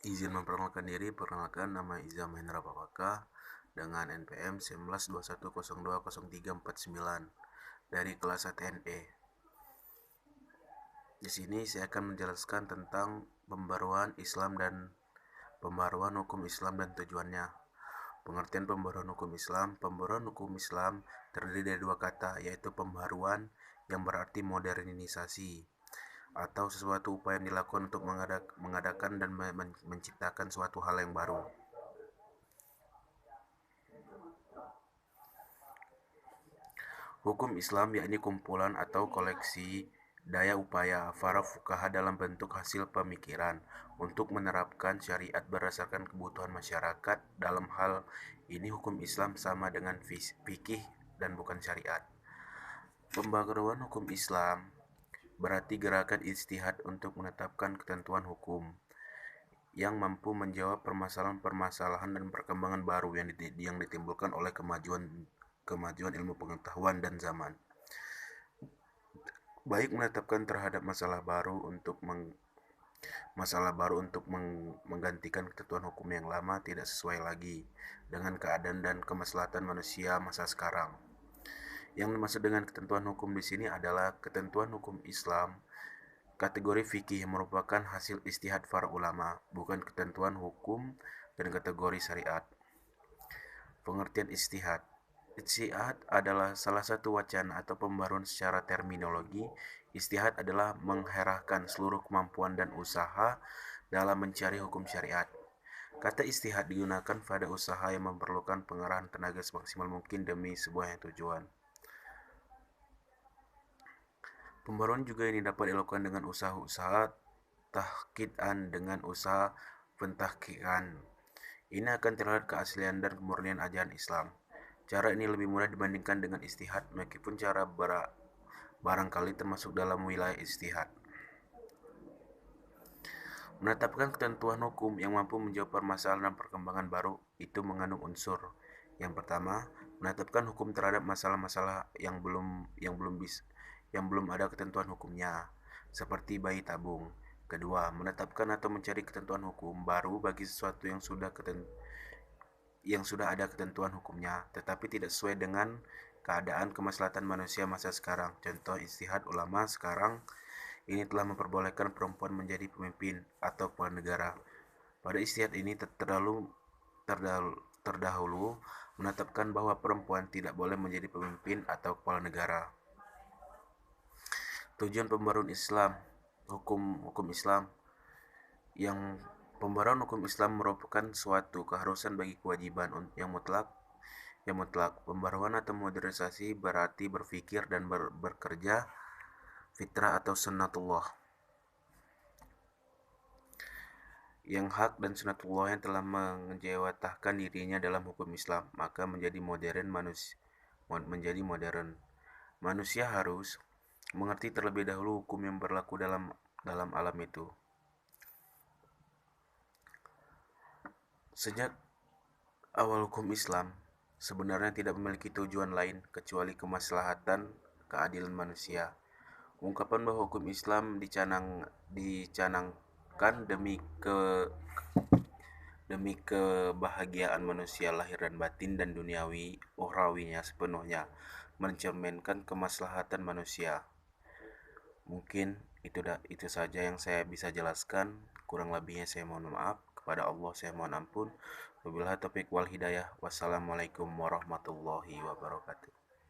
Izin memperkenalkan diri, perkenalkan nama Izam Hendra Papaka dengan NPM 1921020349 dari kelas 1NE. Di sini saya akan menjelaskan tentang pembaruan hukum Islam dan tujuannya. Pengertian pembaruan hukum Islam. Pembaruan hukum Islam terdiri dari dua kata, yaitu pembaruan yang berarti modernisasi atau sesuatu upaya yang dilakukan untuk mengadakan dan menciptakan suatu hal yang baru. Hukum Islam yakni kumpulan atau koleksi daya upaya para fuqaha dalam bentuk hasil pemikiran untuk menerapkan syariat berdasarkan kebutuhan masyarakat. Dalam hal ini hukum Islam sama dengan fikih dan bukan syariat. Pembaruan hukum Islam berarti gerakan ijtihad untuk menetapkan ketentuan hukum yang mampu menjawab permasalahan-permasalahan dan perkembangan baru yang ditimbulkan oleh kemajuan ilmu pengetahuan dan zaman. Baik menetapkan terhadap masalah baru untuk menggantikan ketentuan hukum yang lama tidak sesuai lagi dengan keadaan dan kemaslahatan manusia masa sekarang. Yang dimaksud dengan ketentuan hukum di sini adalah ketentuan hukum Islam kategori fikih yang merupakan hasil ijtihad para ulama, bukan ketentuan hukum dan kategori syariat. Pengertian ijtihad. Ijtihad adalah salah satu wacana atau pembaruan secara terminologi. Ijtihad adalah mengherahkan seluruh kemampuan dan usaha dalam mencari hukum syariat. Kata ijtihad digunakan pada usaha yang memerlukan pengerahan tenaga semaksimal mungkin demi sebuah tujuan. Pembaruan juga ini dapat dilakukan dengan usaha-usaha tahqiqan dengan usaha pentahqiqan. Ini akan terlihat keaslian dan kemurnian ajaran Islam. Cara ini lebih mudah dibandingkan dengan ijtihad, meskipun cara barangkali termasuk dalam wilayah ijtihad. Menetapkan ketentuan hukum yang mampu menjawab permasalahan dan perkembangan baru itu mengandung unsur. Yang pertama, menetapkan hukum terhadap masalah-masalah yang belum ada ketentuan hukumnya, seperti bayi tabung. Kedua, menetapkan atau mencari ketentuan hukum baru bagi sesuatu yang sudah ada ketentuan hukumnya, tetapi tidak sesuai dengan keadaan kemaslahatan manusia masa sekarang. Contoh ijtihad ulama sekarang ini telah memperbolehkan perempuan menjadi pemimpin atau kepala negara. Pada ijtihad ini terdahulu menetapkan bahwa perempuan tidak boleh menjadi pemimpin atau kepala negara. Tujuan pembaruan hukum Islam. Yang pembaruan hukum Islam merupakan suatu keharusan bagi kewajiban yang mutlak. Pembaruan atau modernisasi berarti berpikir dan bekerja fitrah atau sunnatullah. Yang hak dan sunnatullah yang telah menjewatahkan dirinya dalam hukum Islam, maka menjadi modern. Manusia harus mengerti terlebih dahulu hukum yang berlaku dalam alam itu. Sejak awal hukum Islam sebenarnya tidak memiliki tujuan lain kecuali kemaslahatan keadilan manusia. Ungkapan bahwa hukum Islam dicanangkan demi kebahagiaan manusia lahir dan batin dan duniawi ukhrawinya sepenuhnya mencerminkan kemaslahatan manusia. Mungkin itu saja yang saya bisa jelaskan. Kurang lebihnya saya mohon maaf. Kepada Allah saya mohon ampun. Wabillahi taufiq wal hidayah. Wassalamualaikum warahmatullahi wabarakatuh.